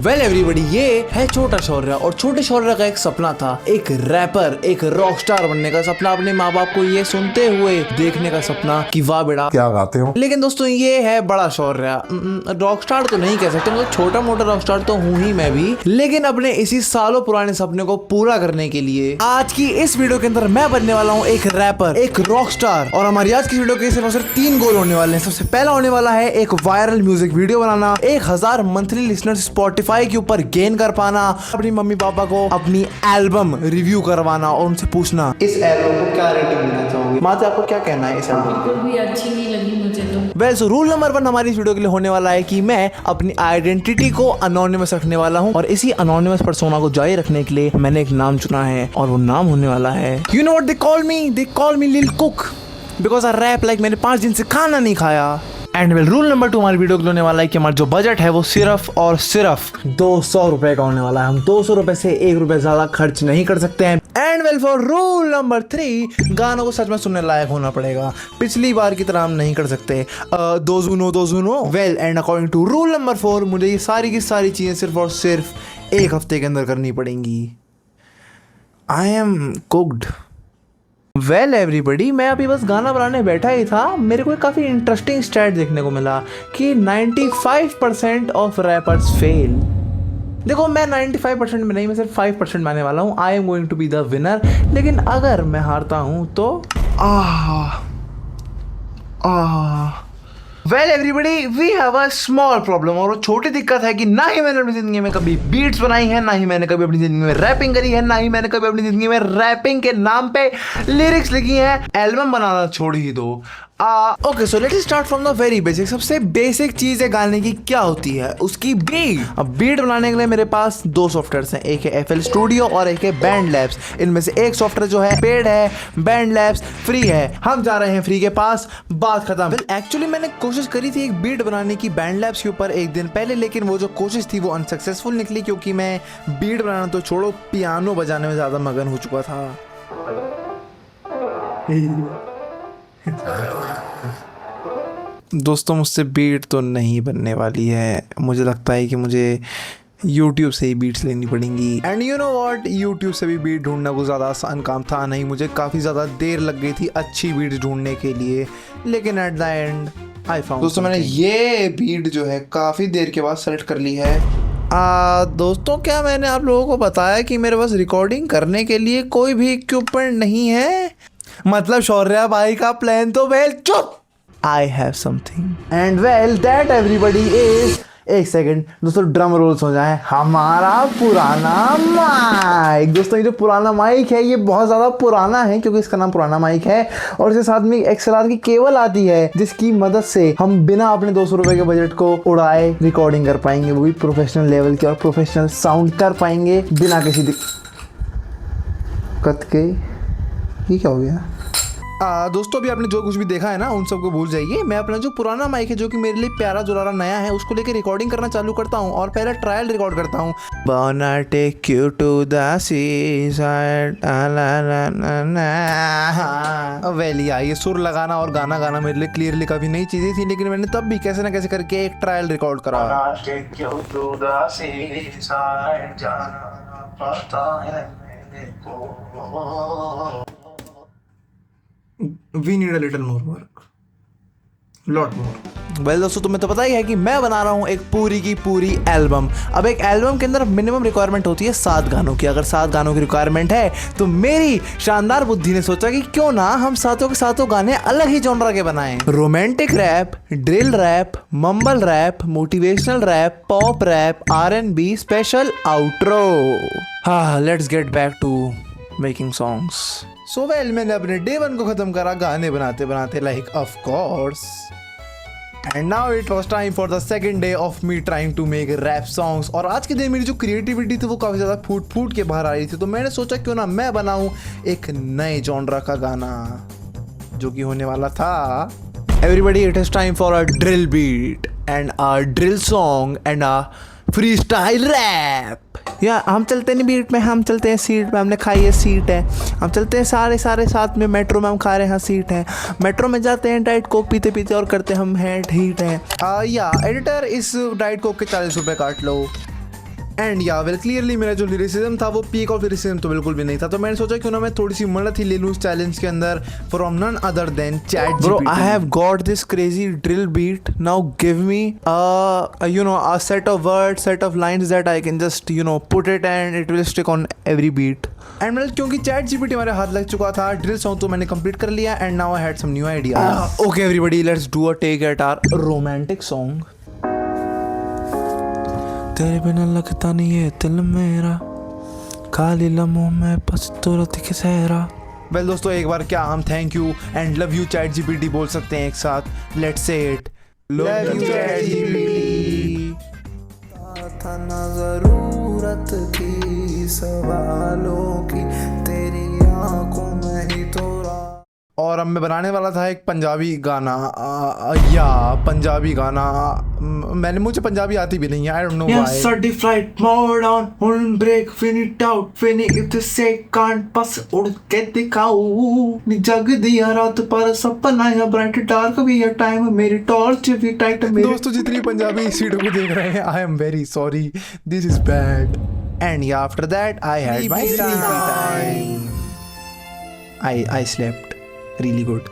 Well everybody, ये है छोटा शौर्य और छोटे शौर्य का एक सपना था, एक रैपर, एक रॉक स्टार बनने का सपना, अपने माँ बाप को ये सुनते हुए देखने का सपना कि वाह बेटा क्या गाते हो। लेकिन दोस्तों ये है बड़ा शौर्य। रॉक स्टार तो नहीं कह सकते, मतलब छोटा मोटा रॉक स्टार तो हूँ ही मैं भी, लेकिन अपने इसी सालों पुराने सपने को पूरा करने के लिए आज की इस वीडियो के अंदर मैं बनने वाला हूँ एक रैपर, एक रॉक स्टार। और हमारी आज की वीडियो के सिर्फ और सिर्फ 3 गोल होने वाले हैं। सबसे पहला होने वाला है एक वायरल म्यूजिक वीडियो बनाना, 1000 मंथली लिसनर्स स्पॉटिफाई के ऊपर गेन कर पाना, अपनी मम्मी पापा को अपनी एल्बम रिव्यू करवाना और उनसे पूछना इस एल्बम को क्या रेटिंग देना चाहोगे। माता आपको क्या कहना है इस एल्बम? बिल्कुल भी अच्छी नहीं लगी मुझे तो। वेल सो रूल नंबर 1 हमारी इस वीडियो के लिए होने वाला है कि मैं अपनी आइडेंटिटी को अनोनिमस रखने वाला हूँ और इसी अनोनिमस पर्सोना को जारी रखने के लिए मैंने एक नाम चुना है और वो नाम होने वाला है, you know what they call me lil cook because I rap like मैंने 5 दिन से खाना नहीं खाया। एंड वेल रूल नंबर 2 हमारी वीडियो के लिए होने वाला है कि हमारा जो बजट है वो सिर्फ और सिर्फ 200 रुपए का होने वाला है। हम 200 रुपए से 1 रुपए ज्यादा खर्च नहीं कर सकते हैं। And well for rule number 3 गानों को सच में सुनने लायक होना पड़ेगा, पिछली बार की तरह हम नहीं कर सकते दो जुनो। Well and according to rule number 4 मुझे ये सारी की सारी चीजें सिर्फ और सिर्फ 1 हफ्ते के अंदर करनी पड़ेंगी। I am cooked. Well everybody, मैं अभी बस गाना बनाने बैठा ही था, मेरे को एक काफ़ी इंटरेस्टिंग स्टैट देखने को मिला कि 95% ऑफ रैपर्स फेल। देखो मैं 95% में नहीं, मैं सिर्फ 5% में आने वाला हूँ। I am going to be the winner. लेकिन अगर मैं हारता हूँ तो well everybody, we have a small problem. और वो छोटी दिक्कत है कि ना ही मैंने अपनी जिंदगी में कभी बीट्स बनाई है, ना ही मैंने कभी अपनी जिंदगी में रैपिंग करी है, ना ही मैंने कभी अपनी जिंदगी में रैपिंग के नाम पे लिरिक्स लिखी है। एल्बम बनाना छोड़ ही दो। Okay so let's start from the very basic. सबसे बेसिक चीज है गाने की क्या होती है, उसकी बीट। अब बीट बनाने के लिए मेरे पास 2 सॉफ्टवेयर्स हैं, एक है FL स्टूडियो और एक है बैंड लैब्स। इनमें से एक सॉफ्टवेयर जो है पेड है, बैंड लैब्स फ्री है। हम जा रहे हैं फ्री के पास, बात खत्म। एक्चुअली मैंने कोशिश करी थी एक बीट बनाने की बैंड लैब्स के ऊपर एक दिन पहले, लेकिन वो जो कोशिश थी वो अनसक्सेसफुल निकली क्योंकि मैं बीट बनाना तो छोड़ो, पियानो बजाने में ज्यादा मगन हो चुका था। दोस्तों मुझसे बीट तो नहीं बनने वाली है, मुझे लगता है कि मुझे YouTube से ही बीट्स लेनी पड़ेंगी। And you know what, YouTube से भी बीट ढूंढना कोई ज़्यादा आसान काम था नहीं, मुझे काफ़ी ज़्यादा देर लग गई थी अच्छी बीट्स ढूंढने के लिए, लेकिन eight the and I found. दोस्तों मैंने ये बीट जो है काफ़ी देर के बाद सेलेक्ट कर ली है। दोस्तों क्या मैंने आप लोगों को बताया कि मेरे पास रिकॉर्डिंग करने के लिए कोई भी इक्विपमेंट नहीं है? मतलब शौर्या भाई का प्लान तो वेल चुप। I have something and well that everybody is। एक सेकंड दोस्तों, ड्रम रोल्स हो जाए। हमारा पुराना माइक। दोस्तों ये जो पुराना माइक है ये बहुत ज़्यादा पुराना है क्योंकि इसका नाम पुराना माइक है और इसके साथ में XLR की केबल आती है जिसकी मदद से हम बिना अपने 200 रुपए के बजट को उड़ाए रिकॉर्डिंग कर पाएंगे, वो भी प्रोफेशनल लेवल की, और प्रोफेशनल साउंड कर पाएंगे बिना किसी दिक्कत के। ये क्या हो गया? दोस्तों अभी आपने जो कुछ भी देखा है ना उन सबको भूल जाइए। मैं अपना जो पुराना माइक है जो कि मेरे लिए प्यारा दुलारा नया है उसको लेके रिकॉर्डिंग करना चालू करता हूँ और पहले ट्रायल रिकॉर्ड करता हूँ। Wanna take you to the seaside, well यार ये सुर लगाना और गाना गाना मेरे लिए क्लियरली कभी नई चीजें थी, लेकिन मैंने तब भी कैसे ना कैसे करके एक ट्रायल रिकॉर्ड करा। We need a little more work, lot more। Well दोस्तों तुम्हें तो पता ही है कि मैं बना रहा हूँ एक पूरी की पूरी एल्बम। अब एक एल्बम के अंदर मिनिमम रिक्वायरमेंट होती है 7 गानों की। अगर 7 गानों की रिक्वायरमेंट है तो मेरी शानदार बुद्धि ने सोचा कि क्यों ना हम सातों के सातों गाने अलग ही जॉनरा के बनाएं। Romantic rap, drill rap, mumble rap, motivational rap, pop rap, R&B, special outro. हाँ let's get back to making songs. So well मैंने अपने डे 1 को खत्म करा गाने बनाते बनाते, like of course, and now it was time for the second day of me trying to make rap songs. और आज के दिन मेरी जो क्रिएटिविटी थी वो काफ़ी ज़्यादा फूट के बाहर आ रही थी, तो मैंने सोचा क्यों ना मैं बनाऊं एक नए जॉनरा का गाना जो कि होने वाला था everybody it is time for a drill beat and a drill song and a freestyle rap. या हम चलते नहीं बीट में, हम चलते हैं सीट में, हमने खाई है सीट है। हम चलते हैं सारे साथ में, मेट्रो में हम खा रहे हैं सीट है। मेट्रो में जाते हैं डाइट कोक पीते पीते और करते हम हेड हीट है। या एडिटर इस डाइट कोक के 40 रुपये काट लो। एंड या वेल क्लियरली मेरा जो लिरिसिज्म था वो पीक ऑफ लिरिसिज्म तो बिल्कुल भी नहीं था, तो मैंने सोचा क्यों ना मैं थोड़ी सी मदद ही ले लूँ इस चैलेंज के अंदर from none other than chat bro. I have got this crazy drill beat, now give me a set of words, set of lines that I can just put it and it will stick on every beat. And मतलब क्योंकि chat GPT हमारे हाथ लग चुका था, drill song तो मैंने complete कर लिया and now I had some new idea. Okay everybody, let's do a take at our romantic song. तेरे बिना लगता नहीं है दिल मेरा, खाली लम्हों में बस तुरंत के सहरा। वेल दोस्तों, एक बार क्या हम thank you and love you chat GPT बोल सकते हैं एक साथ? Let's say it, love you chat GPT. था ना जरूरत थी सवालों की, तेरी आंखों में ही तो। और अब मैं बनाने वाला था एक पंजाबी गाना, पंजाबी गाना। मुझे पंजाबी आती भी नहीं है, I don't know why. Certified mode on, हुन ब्रेक फिनिट आउट, फिनिश इफ से कांट बस उड़ के दिखाऊं, नी जग दिया रात पर सपना है ब्राइट, डार्क भी है टाइम, मेरी टॉर्च भी टाइट। दोस्तों जितनी पंजाबी इस वीडियो को देख रहे हैं, I am very sorry, this is bad. And after that I had my time, I slept really good.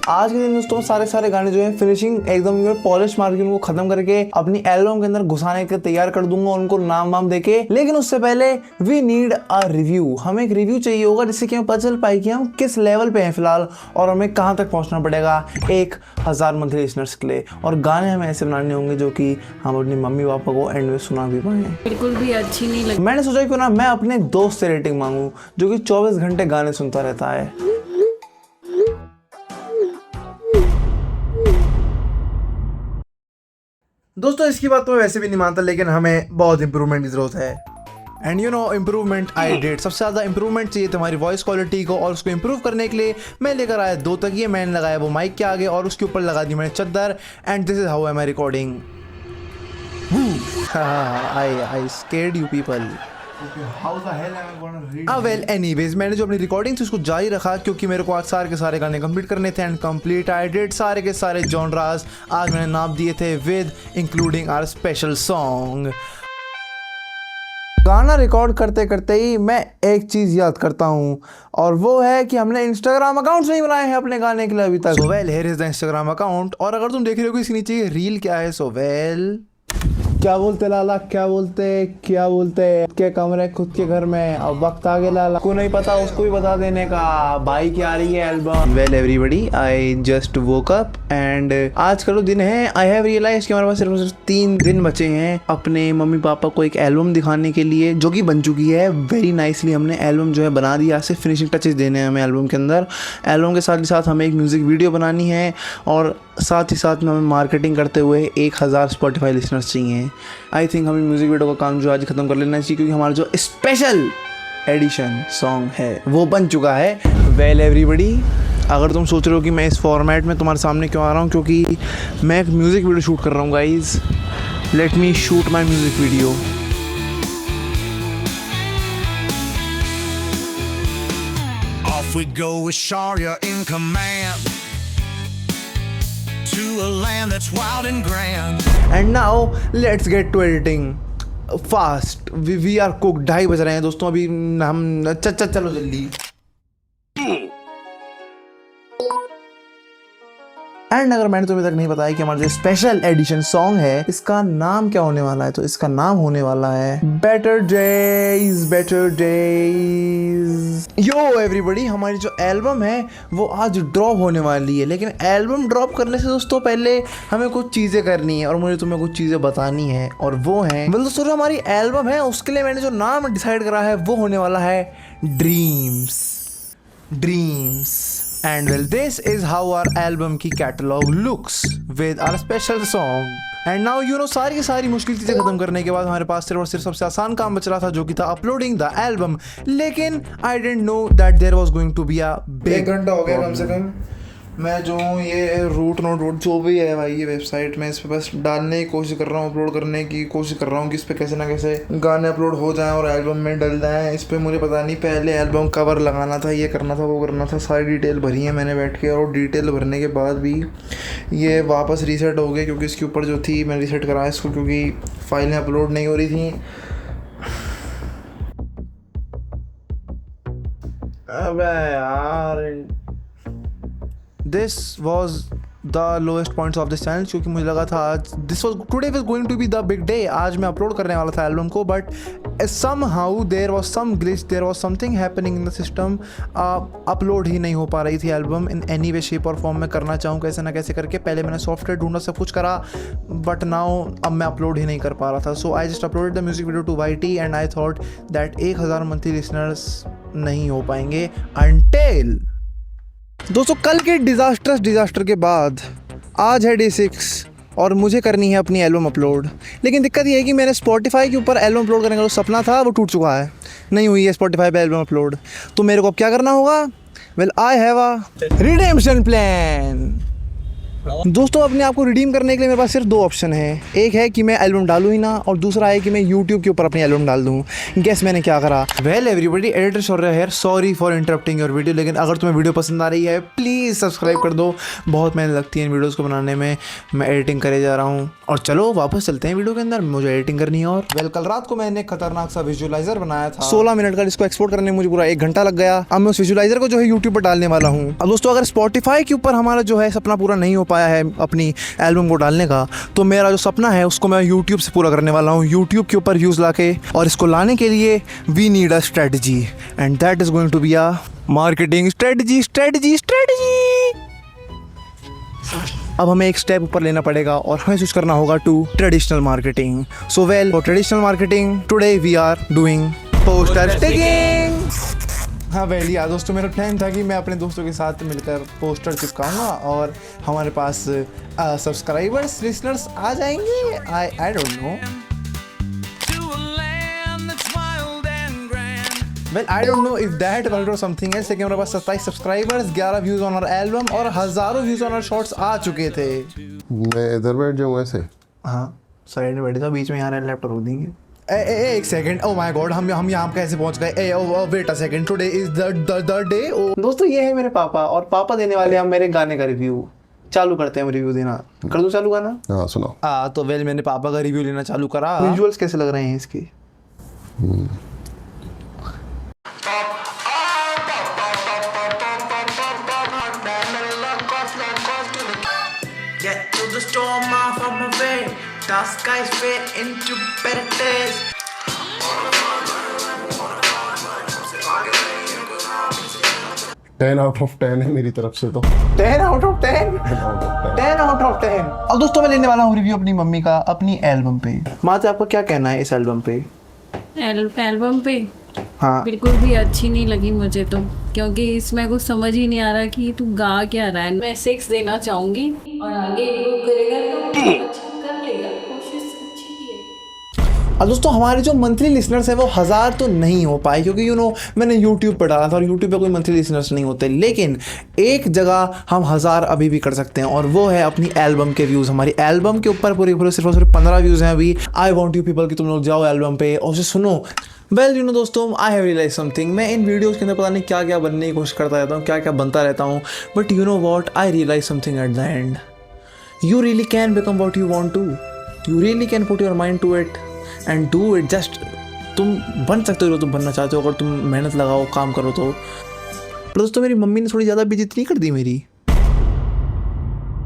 आज के दिन दोस्तों सारे गाने जो है फिनिशिंग एकदम पॉलिश मार के उनको खत्म करके अपनी एल्बम के अंदर घुसाने के तैयार कर दूंगा, उनको नाम वाम देके। लेकिन उससे पहले वी नीड अ रिव्यू, हमें एक रिव्यू चाहिए होगा जिससे कि हमें पता चल पाए कि हम किस लेवल पे हैं फिलहाल और हमें कहाँ तक पहुंचना पड़ेगा 1000 मंथली लिसनर्स के लिए। और गाने हमें ऐसे बनाने होंगे जो कि हम अपनी मम्मी पापा को एंड में सुना भी पाए। बिल्कुल भी अच्छी नहीं लगी। मैंने सोचा क्यों ना मैं अपने दोस्त से रेटिंग मांगू जो कि 24 घंटे गाने सुनता रहता है। दोस्तों इसकी बात तो मैं वैसे भी नहीं मानता, लेकिन हमें बहुत इंप्रूवमेंट की जरूरत है। And improvement I did. सबसे ज़्यादा इंप्रूवमेंट चाहिए तुम्हारी वॉइस क्वालिटी को, और उसको इंप्रूव करने के लिए मैं लेकर आया 2 तकिए, मैंने लगाया वो माइक के आगे और उसके ऊपर लगा दी मैंने चद्दर। And this is how I am recording. I scared you people. Well anyways, मैंने जो अपनी रिकॉर्डिंग थी उसको जारी रखा क्योंकि मेरे को आज सारे के सारे गाने कंप्लीट करने थे एंड कंप्लीट आई डिड। सारे के सारे जॉनरास आज मैंने नाम दिए थे with including our special song. गाना रिकॉर्ड करते करते ही मैं एक चीज़ याद करता हूँ और वो है कि हमने इंस्टाग्राम अकाउंट्स नहीं बनाए हैं अपने गाने के लिए अभी तक। So well here is the Instagram account. और अगर तुम देख रहे हो कि इसके नीचे रील क्या है, सो वेल क्या बोलते लाला, क्या बोलते के कमरे खुद के घर में, अब वक्त आ गया लाला को नहीं पता उसको भी बता देने का, भाई की आ रही है album. Well everybody, I just woke up and आज का जो दिन है आई हैव रियलाइज कि हमारे पास सिर्फ 3 दिन बचे हैं अपने मम्मी पापा को एक एल्बम दिखाने के लिए, जो कि बन चुकी है वेरी नाइसली। हमने एल्बम जो है बना दिया, आज से फिनिशिंग टचेस देने हैं हमें एल्बम के अंदर। एल्बम के साथ ही साथ हमें एक म्यूजिक वीडियो बनानी है और साथ ही साथ में हमें मार्केटिंग करते हुए 1000 स्पॉटिफाई लिसनर्स चाहिए। आई थिंक हमें म्यूजिक वीडियो का काम जो आज खत्म कर लेना चाहिए क्योंकि हमारा जो स्पेशल एडिशन सॉन्ग है वो बन चुका है। वेल एवरीबडी, अगर तुम सोच रहे हो कि मैं इस फॉर्मेट में तुम्हारे सामने क्यों आ रहा हूँ, क्योंकि मैं एक म्यूज़िक वीडियो शूट कर रहा हूँ guys. Let me shoot my music video. Off we go with Sharia in command to a land that's wild and grand. And now let's get to editing fast. We are cooked। 2:30 बज रहे हैं दोस्तों अभी। हम चलो जल्दी। And अगर मैंने तुम्हें तक नहीं बताया कि हमारा जो स्पेशल एडिशन सॉन्ग है इसका नाम क्या होने वाला है, तो इसका नाम होने वाला है बेटर डेज। यो एवरीबॉडी, हमारी जो एल्बम है वो आज ड्रॉप होने वाली है, लेकिन एल्बम ड्रॉप करने से दोस्तों पहले हमें कुछ चीज़ें करनी है और मुझे तुम्हें कुछ चीज़ें बतानी है। और वो है दोस्तों जो हमारी एल्बम है उसके लिए मैंने जो नाम डिसाइड करा है वो होने वाला है dreams. And well, this is how our album की catalog looks with our special song. And now सारी की सारी मुश्किल चीज़ें खत्म करने के बाद हमारे पास सिर्फ और सिर्फ सबसे आसान काम बच रहा था जो कि था अपलोडिंग द एल्बम। लेकिन I didn't know that there was going to be a big 1 घंटा हो गया कम से कम। मैं जो हूँ ये रूट जो भी है भाई ये वेबसाइट में इस पर बस डालने की कोशिश कर रहा हूँ, अपलोड करने की कोशिश कर रहा हूँ कि इस पर कैसे ना कैसे गाने अपलोड हो जाएं और एल्बम में डल जाएं। इस पर मुझे पता नहीं, पहले एल्बम कवर लगाना था, ये करना था, वो करना था, सारी डिटेल भरी है मैंने बैठ के। और डिटेल भरने के बाद भी ये वापस रीसेट हो गया क्योंकि इसके ऊपर जो थी मैंने रीसेट कराया इसको क्योंकि फाइलें अपलोड नहीं हो रही थी। अबे यार, this was the lowest points of this channel, क्योंकि मुझे लगा था आज today was going to be the big day, आज मैं अपलोड करने वाला था एल्बम को, but somehow there was some glitch, there was something happening in the system, upload ही नहीं हो पा रही थी album in any way shape और फॉर्म में करना चाहूँ कैसे ना कैसे करके। पहले मैंने सॉफ्टवेयर ढूंढा, सब कुछ करा, बट नाउ अब मैं अपलोड ही नहीं कर पा रहा था। So I just uploaded the music video to YT and I thought that 1000 monthly listeners नहीं हो पाएंगे अनटिल। दोस्तों, कल के डिज़ास्टर के बाद आज है Day 6 और मुझे करनी है अपनी एल्बम अपलोड। लेकिन दिक्कत ये है कि मैंने Spotify के ऊपर एल्बम अपलोड करने का जो सपना था वो टूट चुका है, नहीं हुई है Spotify पे एल्बम अपलोड। तो मेरे को अब क्या करना होगा? Well, I have a redemption plan. दोस्तों, अपने आप को रिडीम करने के लिए मेरे पास सिर्फ 2 ऑप्शन है। एक है कि मैं एल्बम डालूँ ही ना, और दूसरा है कि मैं YouTube के ऊपर अपनी एल्बम डाल दूँ। गेस मैंने क्या करा? वेल एवरीबॉडी, एडिटर शौर्य है, sorry for interrupting your video. लेकिन अगर तुम्हें वीडियो पसंद आ रही है प्लीज़ सब्सक्राइब कर दो, बहुत मेहनत लगती है इन वीडियोज़ को बनाने में, मैं एडिटिंग करे जा रहा हूँ। और चलो वापस चलते हैं वीडियो के अंदर, मुझे एडिटिंग करनी है। और वेल, कल रात को मैंने खतरनाक सा विजुअलाइजर बनाया था 16 मिनट का, जिसको एक्सपोर्ट करने में मुझे पूरा 1 घंटा लग गया। अब मैं उस विजुअलाइजर को जो है यूट्यूब पर डालने वाला हूँ। अब दोस्तों, अगर Spotify के ऊपर हमारा जो है सपना पूरा नहीं हो पाया है अपनी एल्बम को डालने का, तो मेरा जो सपना है उसको मैं YouTube से पूरा करने वाला हूँ, YouTube के ऊपर व्यूज़ लाके। और इसको लाने के लिए we need a strategy, and that is going to be a marketing strategy. अब हमें एक स्टेप ऊपर लेना पड़ेगा और हमें स्विच करना होगा to traditional marketing. So well, for traditional marketing today we are doing poster sticking. हाँ वेल यार दोस्तों, मेरा प्लान था कि मैं अपने दोस्तों के साथ मिलकर पोस्टर चिपकाऊंगा और हमारे पास सब्सक्राइबर्स, लिसनर्स आ जाएंगे। I don't know, well I don't know if that world और समथिंग एल्स। लेकिन हमारे पास 27 subscribers, 11 views on our album और हज़ारों व्यूज़ ऑन आवर शॉर्ट्स आ चुके थे। मैं इधर बैठ जाऊँ ऐसे? हाँ, साइड में बैठे था, बीच में यहाँ लैपटॉप रख देंगे। एक सेकंड, ओ माय गॉड, हम यहाँ कैसे पहुँच गए? Wait a second, today is the day. दोस्तों, ये है मेरे पापा, और पापा देने वाले हैं मेरे गाने का रिव्यू। चालू करते हैं हम रिव्यू देना। कर दूं चालू गाना? हाँ सुनाओ। तो वेल, मैंने पापा का रिव्यू लेना चालू करा। विजुअल्स कैसे लग रहे हैं इसके? Get to the storm off of my way. The skies fade into better days. 10 out of 10 है मेरी तरफ से तो। 10 out of 10? 10 out of 10। अब दोस्तों, मैं लेने वाला हूँ रिव्यू अपनी मम्मी का अपनी एल्बम पे। माँ, आपका क्या कहना है इस एल्बम पे? एल्बम पे हाँ, बिल्कुल भी अच्छी नहीं लगी मुझे तो, क्योंकि इसमें कुछ समझ ही नहीं आ रहा कि तू गा क्या रहा है। मैं 6 देना चाहूंगी, और आगे इम्प्रूव करेगा तो अच्छा कर लेगा, कोशिश अच्छी की है। अब दोस्तों, हमारे जो मंथली लिसनर्स हैं वो 1000 तो नहीं हो पाए, क्योंकि मैंने यूट्यूब पर डाला था और यूट्यूब पे कोई मंथली लिसनर्स नहीं होते। लेकिन एक जगह हम 1000 अभी भी कर सकते हैं, और वो है अपनी एल्बम के व्यूज़। हमारी एल्बम के ऊपर पूरे सिर्फ और सिर्फ 15 व्यूज़ हैं अभी। आई वॉन्ट यू पीपल कि तुम लोग जाओ एल्बम पे और उसे सुनो। वेल दोस्तों, आई हैव रियलाइज समथिंग। मैं इन वीडियोज़ के अंदर पता नहीं क्या क्या बनने की कोशिश करता रहता हूँ, क्या क्या बनता रहता हूँ, but you know what, I realise something at the end. You really can become what you want to, you really can put your mind to it and do it. Just तुम बन सकते हो जो तुम बनना चाहते हो, अगर तुम मेहनत लगाओ, काम करो तो। दोस्तों, मेरी मम्मी ने थोड़ी ज़्यादा बेइज्जती नहीं कर दी मेरी?